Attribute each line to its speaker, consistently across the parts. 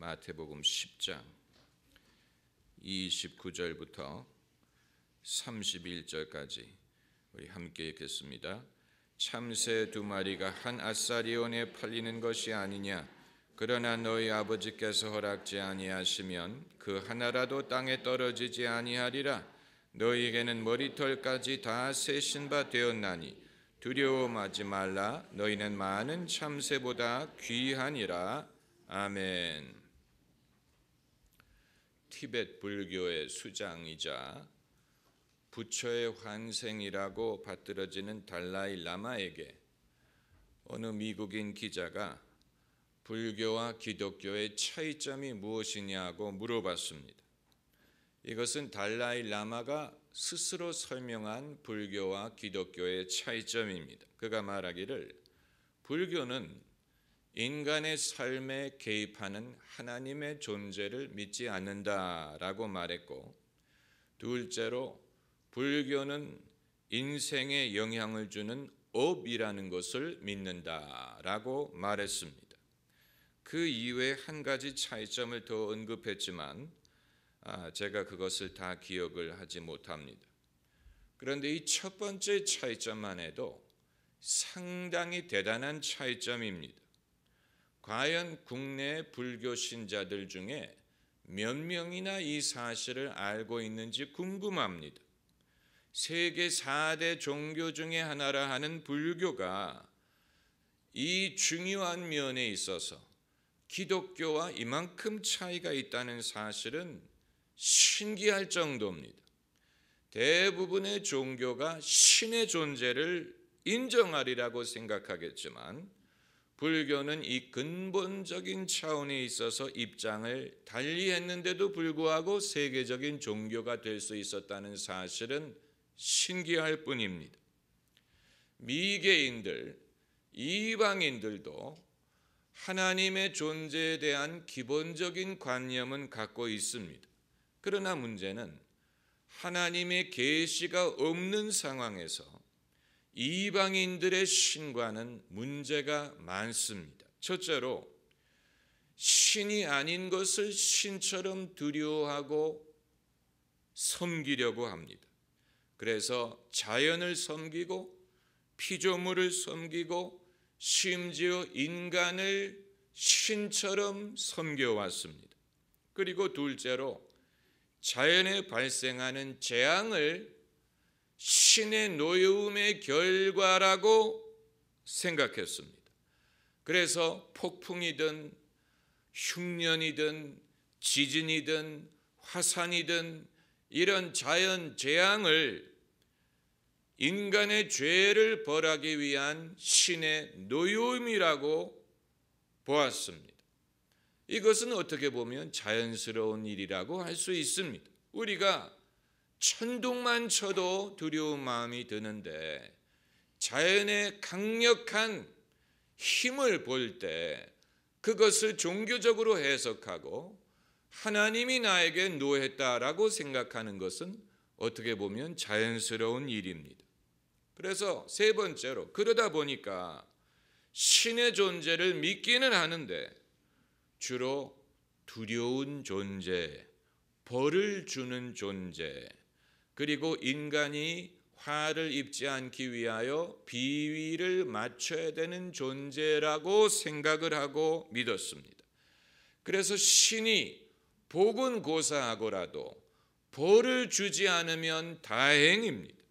Speaker 1: 마태복음 10장 29절부터 31절까지 우리 함께 읽겠습니다. 참새 두 마리가 한 아사리온에 팔리는 것이 아니냐? 그러나 너희 아버지께서 허락지 아니하시면 그 하나라도 땅에 떨어지지 아니하리라. 너희에게는 머리털까지 다 세신 바 되었나니 두려움하지 말라. 너희는 많은 참새보다 귀하니라. 아멘. 티벳 불교의 수장이자 부처의 환생이라고 받들어지는 달라이 라마에게 어느 미국인 기자가 불교와 기독교의 차이점이 무엇이냐고 물어봤습니다. 이것은 달라이 라마가 스스로 설명한 불교와 기독교의 차이점입니다. 그가 말하기를 불교는 인간의 삶에 개입하는 하나님의 존재를 믿지 않는다라고 말했고, 둘째로 불교는 인생에 영향을 주는 업이라는 것을 믿는다라고 말했습니다. 그 이외에 한 가지 차이점을 더 언급했지만 제가 그것을 다 기억을 하지 못합니다. 그런데 이 첫 번째 차이점만 해도 상당히 대단한 차이점입니다. 과연 국내 불교 신자들 중에 몇 명이나 이 사실을 알고 있는지 궁금합니다. 세계 4대 종교 중에 하나라 하는 불교가 이 중요한 면에 있어서 기독교와 이만큼 차이가 있다는 사실은 신기할 정도입니다. 대부분의 종교가 신의 존재를 인정하리라고 생각하겠지만 불교는 이 근본적인 차원에 있어서 입장을 달리했는데도 불구하고 세계적인 종교가 될 수 있었다는 사실은 신기할 뿐입니다. 미개인들, 이방인들도 하나님의 존재에 대한 기본적인 관념은 갖고 있습니다. 그러나 문제는 하나님의 계시가 없는 상황에서 이방인들의 신과는 문제가 많습니다. 첫째로 신이 아닌 것을 신처럼 두려워하고 섬기려고 합니다. 그래서 자연을 섬기고 피조물을 섬기고 심지어 인간을 신처럼 섬겨왔습니다. 그리고 둘째로 자연에 발생하는 재앙을 신의 노여움의 결과라고 생각했습니다. 그래서 폭풍이든 흉년이든 지진이든 화산이든 이런 자연 재앙을 인간의 죄를 벌하기 위한 신의 노여움이라고 보았습니다. 이것은 어떻게 보면 자연스러운 일이라고 할 수 있습니다. 우리가 천둥만 쳐도 두려운 마음이 드는데 자연의 강력한 힘을 볼 때 그것을 종교적으로 해석하고 하나님이 나에게 노했다라고 생각하는 것은 어떻게 보면 자연스러운 일입니다. 그래서 세 번째로 그러다 보니까 신의 존재를 믿기는 하는데 주로 두려운 존재, 벌을 주는 존재, 그리고 인간이 화를 입지 않기 위하여 비위를 맞춰야 되는 존재라고 생각을 하고 믿었습니다. 그래서 신이 복은 고사하고라도 벌을 주지 않으면 다행입니다.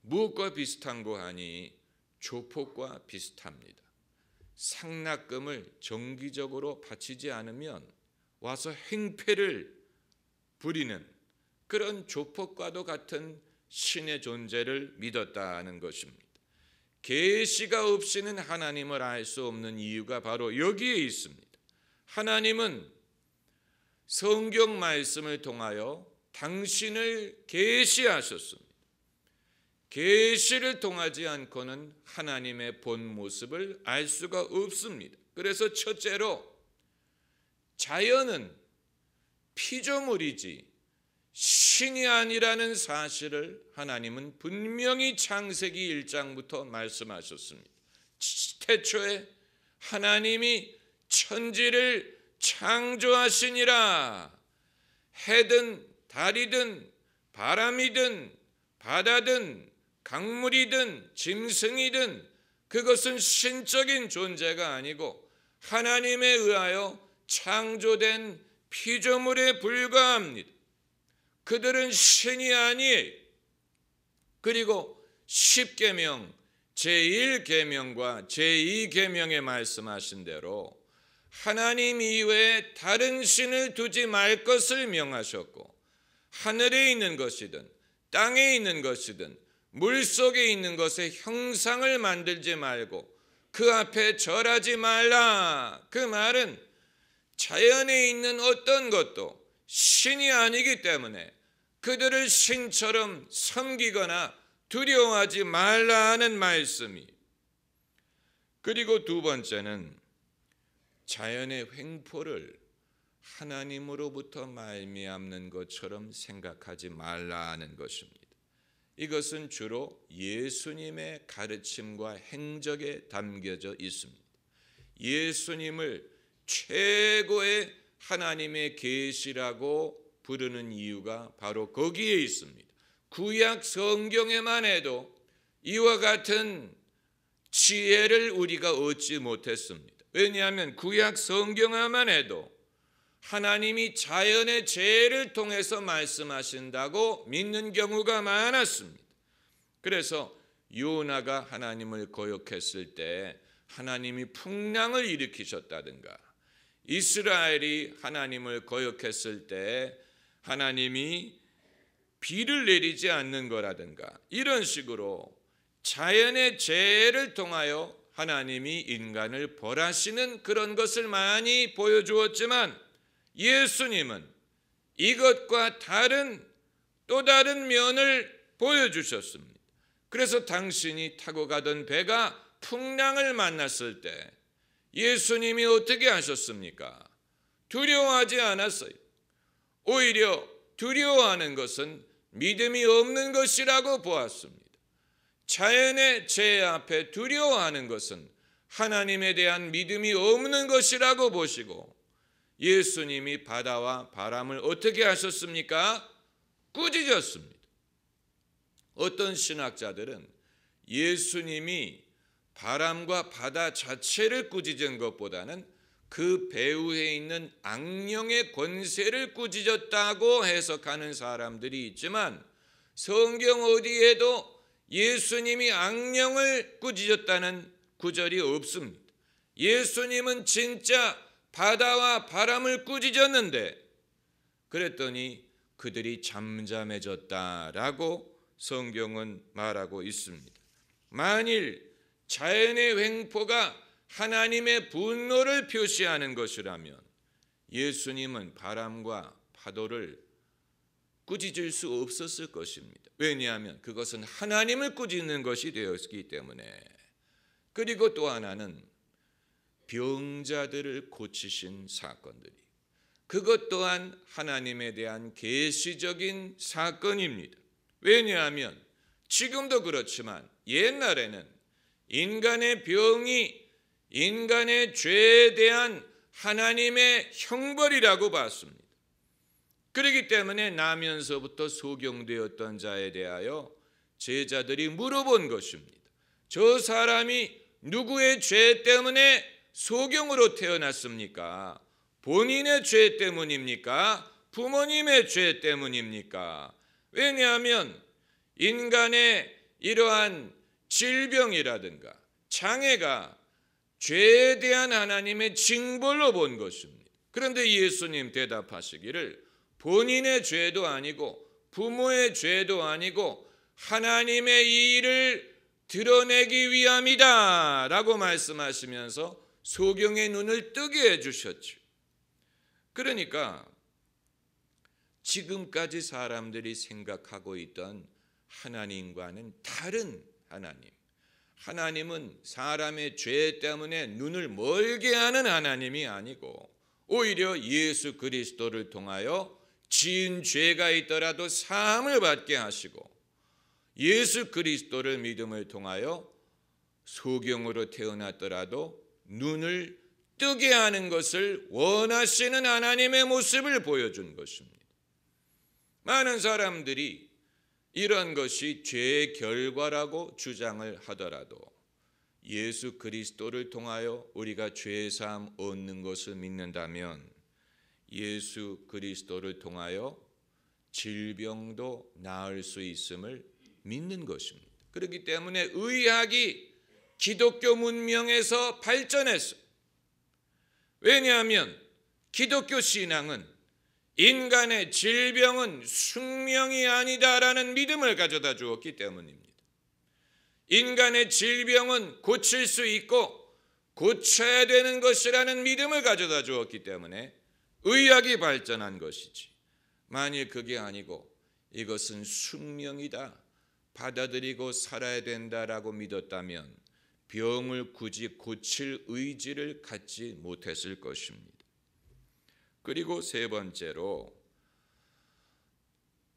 Speaker 1: 무엇과 비슷한고 하니 조폭과 비슷합니다. 상납금을 정기적으로 바치지 않으면 와서 행패를 부리는 그런 조폭과도 같은 신의 존재를 믿었다는 것입니다. 계시가 없이는 하나님을 알 수 없는 이유가 바로 여기에 있습니다. 하나님은 성경 말씀을 통하여 당신을 계시하셨습니다. 계시를 통하지 않고는 하나님의 본 모습을 알 수가 없습니다. 그래서 첫째로 자연은 피조물이지 신이 아니라는 사실을 하나님은 분명히 창세기 1장부터 말씀하셨습니다. 태초에 하나님이 천지를 창조하시니라. 해든 달이든 바람이든 바다든 강물이든 짐승이든 그것은 신적인 존재가 아니고 하나님에 의하여 창조된 피조물에 불과합니다. 그들은 신이 아니에요. 그리고 10계명 제1계명과 제2계명에 말씀하신 대로 하나님 이외에 다른 신을 두지 말 것을 명하셨고, 하늘에 있는 것이든 땅에 있는 것이든 물속에 있는 것의 형상을 만들지 말고 그 앞에 절하지 말라. 그 말은 자연에 있는 어떤 것도 신이 아니기 때문에 그들을 신처럼 섬기거나 두려워하지 말라는 말씀이. 그리고 두 번째는 자연의 횡포를 하나님으로부터 말미암는 것처럼 생각하지 말라는 것입니다. 이것은 주로 예수님의 가르침과 행적에 담겨져 있습니다. 예수님을 최고의 하나님의 계시라고 부르는 이유가 바로 거기에 있습니다. 구약 성경에만 해도 이와 같은 지혜를 우리가 얻지 못했습니다. 왜냐하면 구약 성경에만 해도 하나님이 자연의 재해를 통해서 말씀하신다고 믿는 경우가 많았습니다. 그래서 요나가 하나님을 거역했을 때 하나님이 풍랑을 일으키셨다든가, 이스라엘이 하나님을 거역했을 때 하나님이 비를 내리지 않는 거라든가, 이런 식으로 자연의 재해를 통하여 하나님이 인간을 벌하시는 그런 것을 많이 보여주었지만, 예수님은 이것과 다른 또 다른 면을 보여주셨습니다. 그래서 당신이 타고 가던 배가 풍랑을 만났을 때 예수님이 어떻게 하셨습니까? 두려워하지 않았어요. 오히려 두려워하는 것은 믿음이 없는 것이라고 보았습니다. 자연의 재해 앞에 두려워하는 것은 하나님에 대한 믿음이 없는 것이라고 보시고, 예수님이 바다와 바람을 어떻게 하셨습니까? 꾸짖었습니다. 어떤 신학자들은 예수님이 바람과 바다 자체를 꾸짖은 것보다는 그 배후에 있는 악령의 권세를 꾸짖었다고 해석하는 사람들이 있지만, 성경 어디에도 예수님이 악령을 꾸짖었다는 구절이 없습니다. 예수님은 진짜 바다와 바람을 꾸짖었는데, 그랬더니 그들이 잠잠해졌다라고 성경은 말하고 있습니다. 만일 자연의 횡포가 하나님의 분노를 표시하는 것이라면 예수님은 바람과 파도를 꾸짖을 수 없었을 것입니다. 왜냐하면 그것은 하나님을 꾸짖는 것이 되었기 때문에. 그리고 또 하나는 병자들을 고치신 사건들이, 그것 또한 하나님에 대한 계시적인 사건입니다. 왜냐하면 지금도 그렇지만 옛날에는 인간의 병이 인간의 죄에 대한 하나님의 형벌이라고 봤습니다. 그렇기 때문에 나면서부터 소경되었던 자에 대하여 제자들이 물어본 것입니다. 저 사람이 누구의 죄 때문에 소경으로 태어났습니까? 본인의 죄 때문입니까? 부모님의 죄 때문입니까? 왜냐하면 인간의 이러한 질병이라든가 장애가 죄에 대한 하나님의 징벌로 본 것입니다. 그런데 예수님 대답하시기를 본인의 죄도 아니고 부모의 죄도 아니고 하나님의 이 일을 드러내기 위함이다 라고 말씀하시면서 소경의 눈을 뜨게 해주셨죠. 그러니까 지금까지 사람들이 생각하고 있던 하나님과는 다른 하나님, 하나님은 사람의 죄 때문에 눈을 멀게 하는 하나님이 아니고 오히려 예수 그리스도를 통하여 지은 죄가 있더라도 사함을 받게 하시고, 예수 그리스도를 믿음을 통하여 소경으로 태어났더라도 눈을 뜨게 하는 것을 원하시는 하나님의 모습을 보여준 것입니다. 많은 사람들이 이런 것이 죄의 결과라고 주장을 하더라도 예수 그리스도를 통하여 우리가 죄 사함 얻는 것을 믿는다면 예수 그리스도를 통하여 질병도 나을 수 있음을 믿는 것입니다. 그렇기 때문에 의학이 기독교 문명에서 발전했어요. 왜냐하면 기독교 신앙은 인간의 질병은 숙명이 아니다라는 믿음을 가져다 주었기 때문입니다. 인간의 질병은 고칠 수 있고 고쳐야 되는 것이라는 믿음을 가져다 주었기 때문에 의학이 발전한 것이지, 만일 그게 아니고 이것은 숙명이다, 받아들이고 살아야 된다라고 믿었다면 병을 굳이 고칠 의지를 갖지 못했을 것입니다. 그리고 세 번째로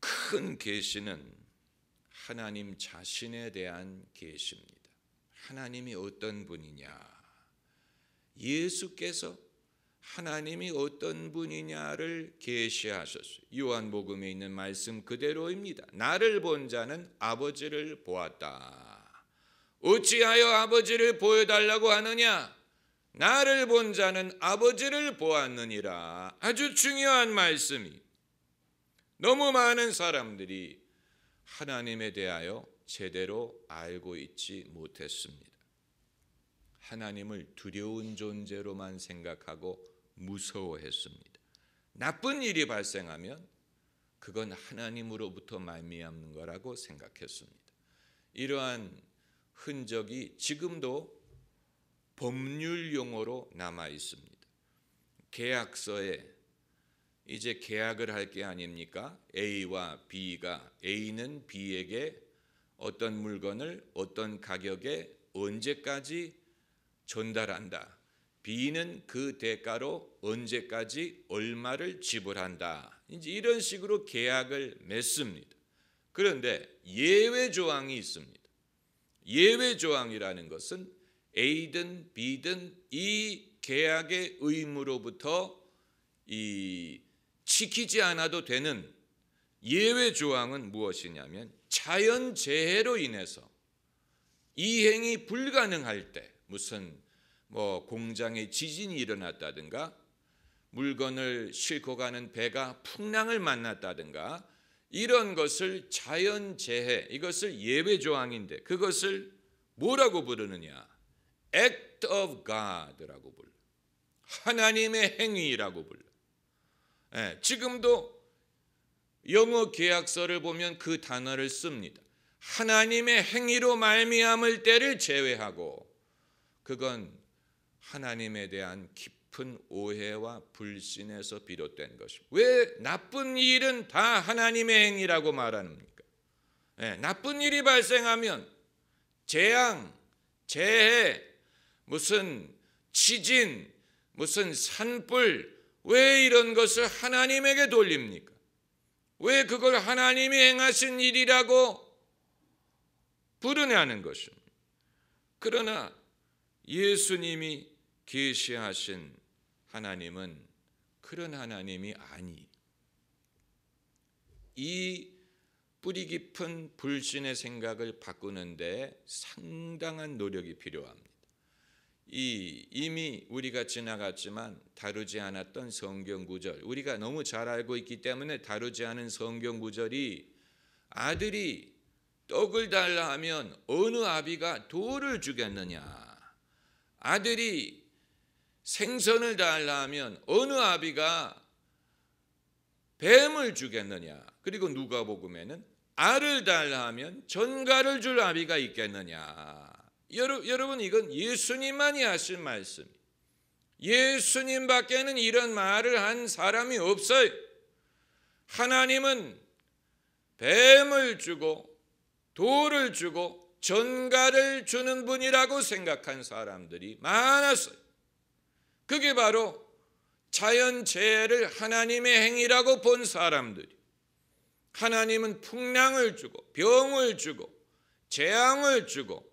Speaker 1: 큰 계시는 하나님 자신에 대한 계시입니다. 하나님이 어떤 분이냐, 예수께서 하나님이 어떤 분이냐를 계시하셨어요. 요한복음에 있는 말씀 그대로입니다. 나를 본 자는 아버지를 보았다. 어찌하여 아버지를 보여달라고 하느냐? 나를 본 자는 아버지를 보았느니라. 아주 중요한 말씀이, 너무 많은 사람들이 하나님에 대하여 제대로 알고 있지 못했습니다. 하나님을 두려운 존재로만 생각하고 무서워했습니다. 나쁜 일이 발생하면 그건 하나님으로부터 말미암는 거라고 생각했습니다. 이러한 흔적이 지금도 법률 용어로 남아 있습니다. 계약서에 이제 계약을 할 게 아닙니까? A와 B가, A는 B에게 어떤 물건을 어떤 가격에 언제까지 전달한다, B는 그 대가로 언제까지 얼마를 지불한다, 이제 이런 식으로 계약을 맺습니다. 그런데 예외 조항이 있습니다. 예외 조항이라는 것은 A든 B든 이 계약의 의무로부터 지키지 않아도 되는 예외 조항은 무엇이냐면, 자연재해로 인해서 이행이 불가능할 때, 무슨 공장에 지진이 일어났다든가 물건을 싣고 가는 배가 풍랑을 만났다든가 이런 것을 자연재해, 이것을 예외 조항인데 그것을 뭐라고 부르느냐? Act of God라고 불러. 하나님의 행위라고 불러. 지금도 영어 계약서를 보면 그 단어를 씁니다. 하나님의 행위로 말미암을 때를 제외하고, 그건 하나님에 대한 깊은 오해와 불신에서 비롯된 것입니다. 왜 나쁜 일은 다 하나님의 행위라고 말합니까? 나쁜 일이 발생하면 재앙, 재해, 무슨 지진, 무슨 산불, 왜 이런 것을 하나님에게 돌립니까? 왜 그걸 하나님이 행하신 일이라고 부르냐는 것입니다. 그러나 예수님이 계시하신 하나님은 그런 하나님이 아니, 이 뿌리 깊은 불신의 생각을 바꾸는데 상당한 노력이 필요합니다. 이미 우리가 지나갔지만 다루지 않았던 성경 구절, 우리가 너무 잘 알고 있기 때문에 다루지 않은 성경 구절이, 아들이 떡을 달라 하면 어느 아비가 돌을 주겠느냐, 아들이 생선을 달라 하면 어느 아비가 뱀을 주겠느냐, 그리고 누가복음에는 알을 달라 하면 전갈을 줄 아비가 있겠느냐. 여러분, 이건 예수님만이 하신 말씀. 예수님밖에는 이런 말을 한 사람이 없어요. 하나님은 뱀을 주고 돌을 주고 전갈을 주는 분이라고 생각한 사람들이 많았어요. 그게 바로 자연재해를 하나님의 행위라고 본 사람들이, 하나님은 풍랑을 주고 병을 주고 재앙을 주고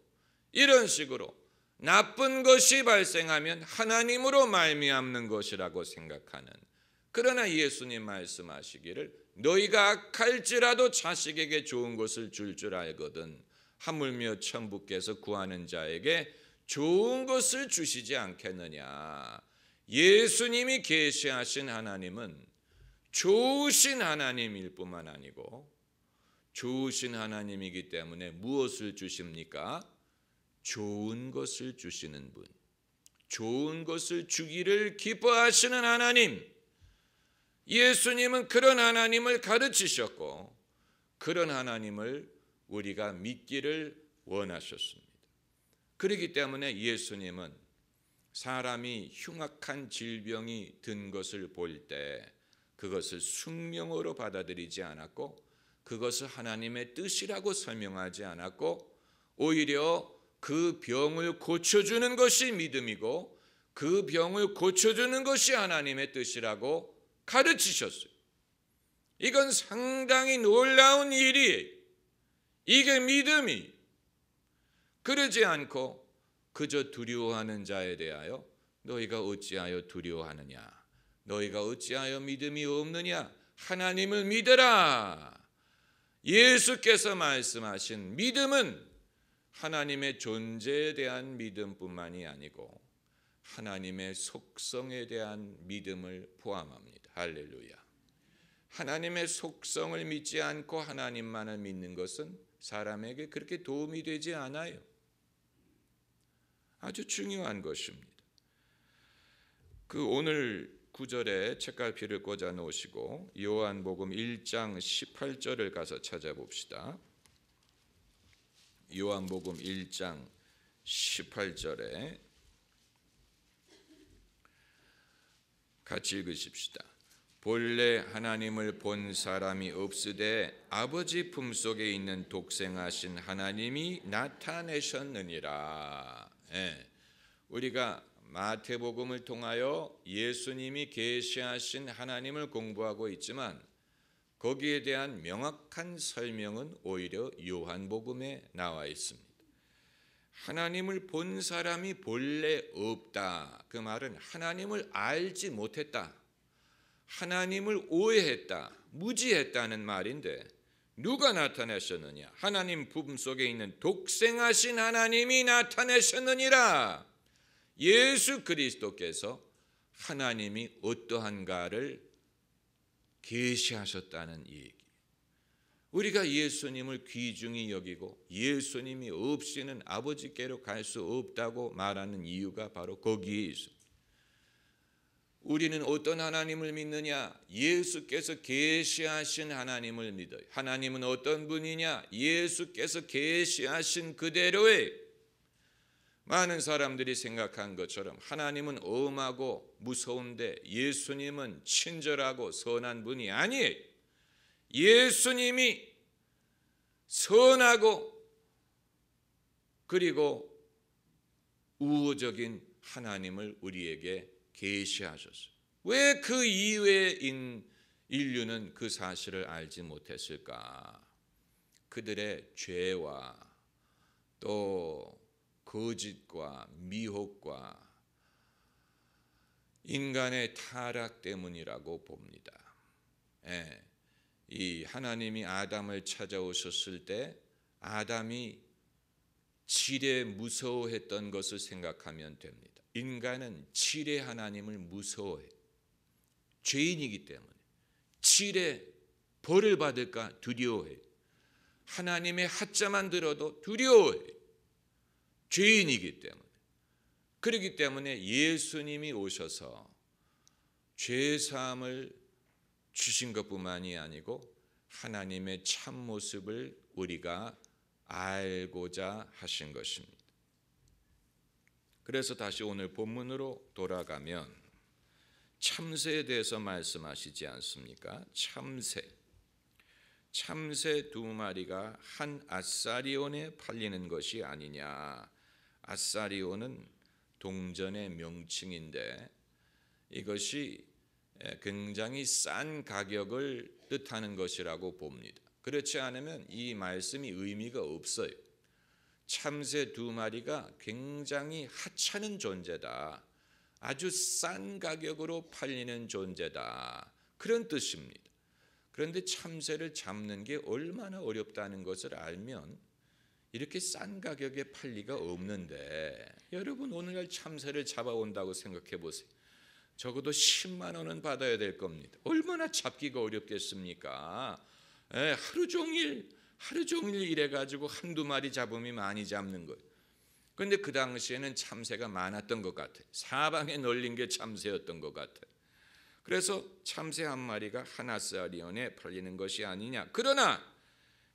Speaker 1: 이런 식으로 나쁜 것이 발생하면 하나님으로 말미암는 것이라고 생각하는, 그러나 예수님 말씀하시기를 너희가 악할지라도 자식에게 좋은 것을 줄 줄 알거든 하물며 천부께서 구하는 자에게 좋은 것을 주시지 않겠느냐. 예수님이 계시하신 하나님은 좋으신 하나님일 뿐만 아니고 좋으신 하나님이기 때문에 무엇을 주십니까? 좋은 것을 주시는 분, 좋은 것을 주기를 기뻐하시는 하나님. 예수님은 그런 하나님을 가르치셨고 그런 하나님을 우리가 믿기를 원하셨습니다. 그렇기 때문에 예수님은 사람이 흉악한 질병이 든 것을 볼 때 그것을 숙명으로 받아들이지 않았고 그것을 하나님의 뜻이라고 설명하지 않았고 오히려 그 병을 고쳐주는 것이 믿음이고 그 병을 고쳐주는 것이 하나님의 뜻이라고 가르치셨어요. 이건 상당히 놀라운 일이에요. 이게 믿음이. 그러지 않고 그저 두려워하는 자에 대하여 너희가 어찌하여 두려워하느냐, 너희가 어찌하여 믿음이 없느냐, 하나님을 믿어라. 예수께서 말씀하신 믿음은 하나님의 존재에 대한 믿음뿐만이 아니고 하나님의 속성에 대한 믿음을 포함합니다. 할렐루야. 하나님의 속성을 믿지 않고 하나님만을 믿는 것은 사람에게 그렇게 도움이 되지 않아요. 아주 중요한 것입니다. 그 오늘 9절에 책갈피를 꽂아 놓으시고 요한복음 1장 18절을 가서 찾아봅시다. 요한복음 1장 18절에 같이 읽으십시다. 본래 하나님을 본 사람이 없으되 아버지 품속에 있는 독생하신 하나님이 나타내셨느니라. 우리가 마태복음을 통하여 예수님이 계시하신 하나님을 공부하고 있지만 거기에 대한 명확한 설명은 오히려 요한복음에 나와 있습니다. 하나님을 본 사람이 본래 없다. 그 말은 하나님을 알지 못했다, 하나님을 오해했다, 무지했다는 말인데 누가 나타내셨느냐? 하나님 품속에 있는 독생하신 하나님이 나타내셨느니라. 예수 그리스도께서 하나님이 어떠한가를 계시하셨다는 얘기. 우리가 예수님을 귀중히 여기고 예수님이 없이는 아버지께로 갈 수 없다고 말하는 이유가 바로 거기에 있습니다. 우리는 어떤 하나님을 믿느냐? 예수께서 계시하신 하나님을 믿어요. 하나님은 어떤 분이냐? 예수께서 계시하신 그대로의. 많은 사람들이 생각한 것처럼 하나님은 엄하고 무서운데 예수님은 친절하고 선한 분이 아니에요. 예수님이 선하고 그리고 우호적인 하나님을 우리에게 계시하셨어요. 왜 그 이외인 인류는 그 사실을 알지 못했을까? 그들의 죄와 또 거짓과 미혹과 인간의 타락 때문이라고 봅니다. 이 하나님이 아담을 찾아오셨을 때 아담이 지레 무서워했던 것을 생각하면 됩니다. 인간은 지레 하나님을 무서워해. 죄인이기 때문에 지레 벌을 받을까 두려워해. 하나님의 하자만 들어도 두려워해. 죄인이기 때문에. 그렇기 때문에 예수님이 오셔서 죄사함을 주신 것뿐만이 아니고 하나님의 참모습을 우리가 알고자 하신 것입니다. 그래서 다시 오늘 본문으로 돌아가면 참새에 대해서 말씀하시지 않습니까? 참새 두 마리가 한 아사리온에 팔리는 것이 아니냐. 아사리온은 동전의 명칭인데 이것이 굉장히 싼 가격을 뜻하는 것이라고 봅니다. 그렇지 않으면 이 말씀이 의미가 없어요. 참새 2마리가 굉장히 하찮은 존재다. 아주 싼 가격으로 팔리는 존재다. 그런 뜻입니다. 그런데 참새를 잡는 게 얼마나 어렵다는 것을 알면 이렇게 싼 가격에 팔 리가 없는데, 여러분 오늘날 참새를 잡아온다고 생각해 보세요. 적어도 10만 원은 받아야 될 겁니다. 얼마나 잡기가 어렵겠습니까? 하루 종일 일해가지고 한두 마리 잡으면 많이 잡는 거예요. 그런데 그 당시에는 참새가 많았던 것 같아요. 사방에 널린 게 참새였던 것 같아요. 그래서 참새 한 마리가 하나짜리원에 팔리는 것이 아니냐. 그러나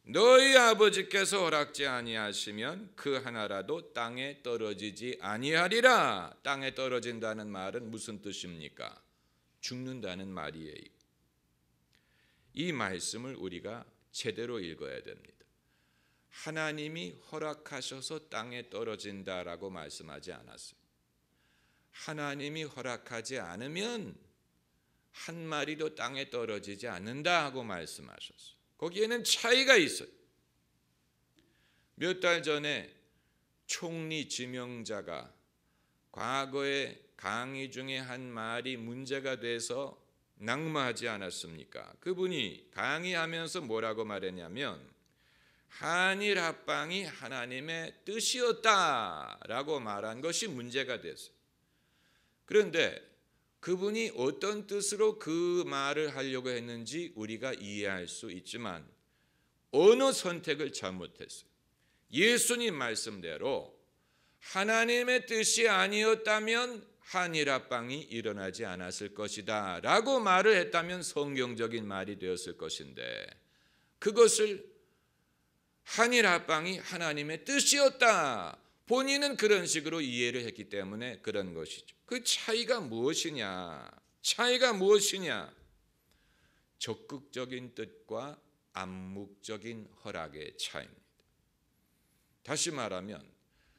Speaker 1: 너희 아버지께서 허락지 아니하시면 그 하나라도 땅에 떨어지지 아니하리라. 땅에 떨어진다는 말은 무슨 뜻입니까? 죽는다는 말이에요. 이 말씀을 우리가 제대로 읽어야 됩니다. 하나님이 허락하셔서 땅에 떨어진다라고 말씀하지 않았어요. 하나님이 허락하지 않으면 한 마리도 땅에 떨어지지 않는다 하고 말씀하셨어요. 거기에는 차이가 있어요. 몇 달 전에 총리 지명자가 과거에 강의 중에 한 말이 문제가 돼서 낙마하지 않았습니까? 그분이 강의하면서 뭐라고 말했냐면 한일 합방이 하나님의 뜻이었다라고 말한 것이 문제가 됐어요. 그런데 그분이 어떤 뜻으로 그 말을 하려고 했는지 우리가 이해할 수 있지만 언어 선택을 잘못했어요. 예수님 말씀대로 하나님의 뜻이 아니었다면 한일 합방이 일어나지 않았을 것이다 라고 말을 했다면 성경적인 말이 되었을 것인데, 그것을 한일 합방이 하나님의 뜻이었다, 본인은 그런 식으로 이해를 했기 때문에 그런 것이죠. 그 차이가 무엇이냐? 적극적인 뜻과 암묵적인 허락의 차이입니다. 다시 말하면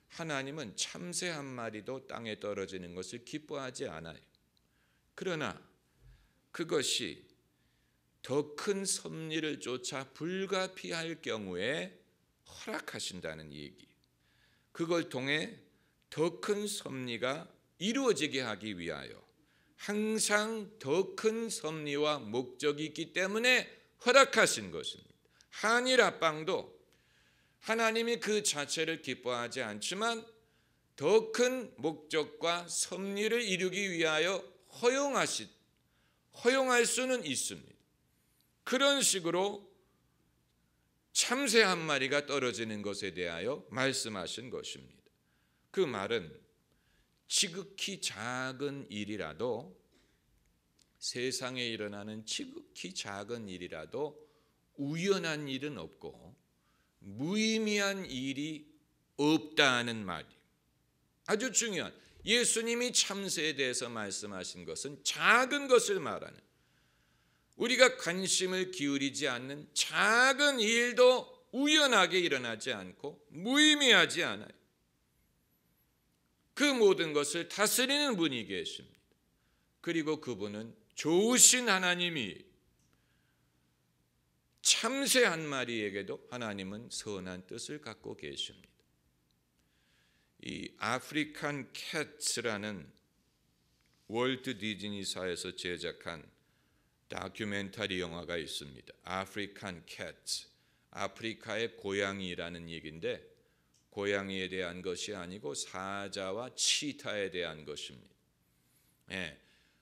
Speaker 1: 하나님은 참새 한 마리도 땅에 떨어지는 것을 기뻐하지 않아요. 그러나 그것이 더 큰 섭리를 쫓아 불가피할 경우에 허락하신다는 얘기. 그걸 통해 더 큰 섭리가 이루어지게 하기 위하여 항상 더 큰 섭리와 목적이 있기 때문에 허락하신 것입니다. 한일 합방도 하나님이 그 자체를 기뻐하지 않지만 더 큰 목적과 섭리를 이루기 위하여 허용할 수는 있습니다. 그런 식으로 참새 한 마리가 떨어지는 것에 대하여 말씀하신 것입니다. 그 말은 지극히 작은 일이라도, 세상에 일어나는 지극히 작은 일이라도 우연한 일은 없고 무의미한 일이 없다는 말이에요. 아주 중요한, 예수님이 참새에 대해서 말씀하신 것은 작은 것을 말하는, 우리가 관심을 기울이지 않는 작은 일도 우연하게 일어나지 않고 무의미하지 않아요. 그 모든 것을 다스리는 분이 계십니다. 그리고 그분은 좋으신 하나님이 참새 한 마리에게도 하나님은 선한 뜻을 갖고 계십니다. 이 아프리칸 캣츠라는 월트 디즈니사에서 제작한 다큐멘터리 영화가 있습니다. 아프리칸 캣츠, 아프리카의 고양이라는 얘기인데 고양이에 대한 것이 아니고 사자와 치타에 대한 것입니다.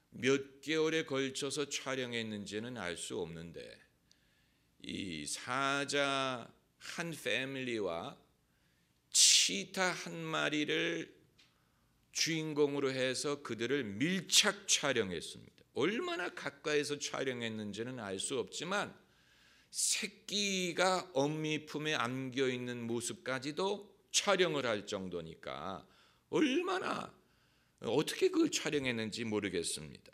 Speaker 1: 몇 개월에 걸쳐서 촬영했는지는 알 수 없는데 이 사자 한 패밀리와 치타 한 마리를 주인공으로 해서 그들을 밀착 촬영했습니다. 얼마나 가까이서 촬영했는지는 알 수 없지만 새끼가 어미 품에 안겨 있는 모습까지도 촬영을 할 정도니까 얼마나 어떻게 그걸 촬영했는지 모르겠습니다.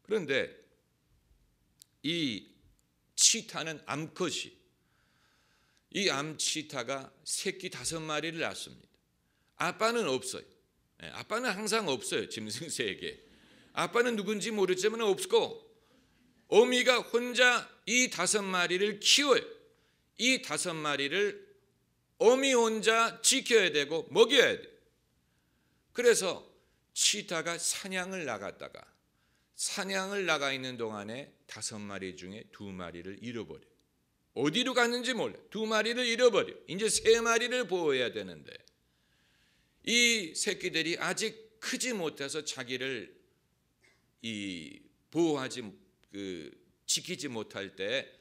Speaker 1: 그런데 이 치타는 암컷이, 이 암치타가 새끼 5마리를 낳습니다. 아빠는 없어요. 아빠는 항상 없어요. 짐승새에게 아빠는 누군지 모르지만 없고 어미가 혼자 이 5마리를 키워요. 이 5마리를 어미 혼자 지켜야 되고 먹여야 돼. 그래서 치타가 사냥을 나가 있는 동안에 5마리 중에 2마리를 잃어버려. 어디로 갔는지 몰라. 2마리를 잃어버려. 이제 3마리를 보호해야 되는데 이 새끼들이 아직 크지 못해서 자기를 지키지 못할 때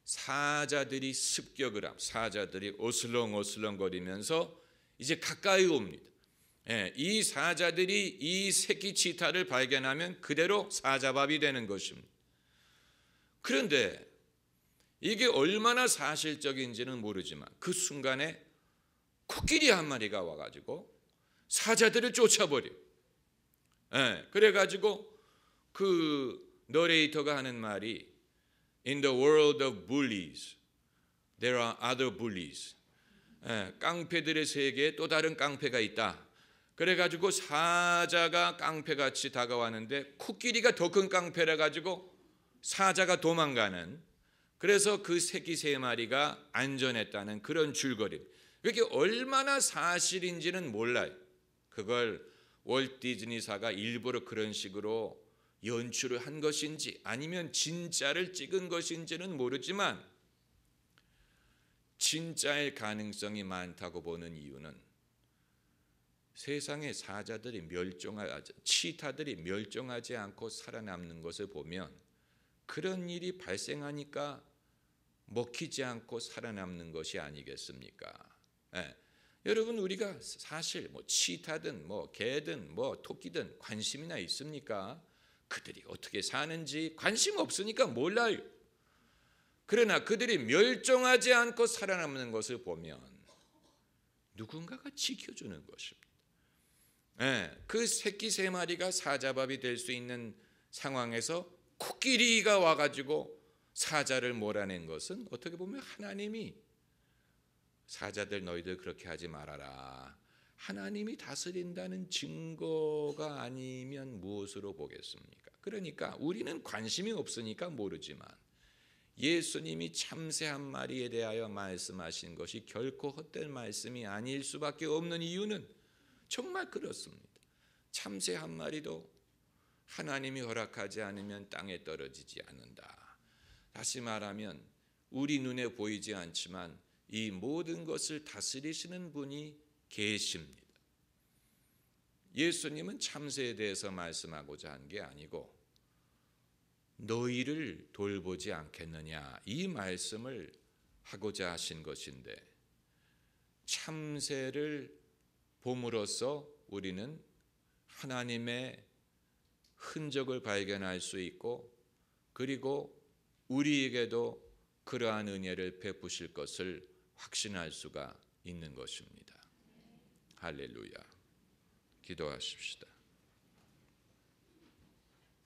Speaker 1: 사자들이 습격을 하고 사자들이 어슬렁어슬렁거리면서 이제 가까이 옵니다. 이 사자들이 이 새끼 치타를 발견하면 그대로 사자밥이 되는 것입니다. 그런데 이게 얼마나 사실적인지는 모르지만 그 순간에 코끼리 한 마리가 와가지고 사자들을 쫓아버려. 그래가지고 그 너레이터가 하는 말이 In the world of bullies, there are other bullies. 깡패들의 세계에 또 다른 깡패가 있다. 그래가지고 사자가 깡패같이 다가왔는데 코끼리가 더 큰 깡패라 가지고 사자가 도망가는, 그래서 그 새끼 3마리가 안전했다는 그런 줄거리. 그게 얼마나 사실인지는 몰라요. 그걸 월트 디즈니사가 일부러 그런 식으로 연출을 한 것인지 아니면 진짜를 찍은 것인지는 모르지만 진짜일 가능성이 많다고 보는 이유는 세상의 치타들이 멸종하지 않고 살아남는 것을 보면 그런 일이 발생하니까 먹히지 않고 살아남는 것이 아니겠습니까? 여러분, 우리가 사실 치타든 개든 토끼든 관심이나 있습니까? 그들이 어떻게 사는지 관심 없으니까 몰라요. 그러나 그들이 멸종하지 않고 살아남는 것을 보면 누군가가 지켜주는 것입니다. 그 새끼 3마리가 사자밥이 될 수 있는 상황에서 코끼리가 와가지고 사자를 몰아낸 것은 어떻게 보면 하나님이 사자들 너희들 그렇게 하지 말아라, 하나님이 다스린다는 증거가 아니면 무엇으로 보겠습니까? 그러니까 우리는 관심이 없으니까 모르지만 예수님이 참새 한 마리에 대하여 말씀하신 것이 결코 헛된 말씀이 아닐 수밖에 없는 이유는 정말 그렇습니다. 참새 한 마리도 하나님이 허락하지 않으면 땅에 떨어지지 않는다. 다시 말하면 우리 눈에 보이지 않지만 이 모든 것을 다스리시는 분이 계십니다. 예수님은 참새에 대해서 말씀하고자 한 게 아니고 너희를 돌보지 않겠느냐 이 말씀을 하고자 하신 것인데, 참새를 봄으로써 우리는 하나님의 흔적을 발견할 수 있고 그리고 우리에게도 그러한 은혜를 베푸실 것을 확신할 수가 있는 것입니다. 할렐루야. 기도하십시다.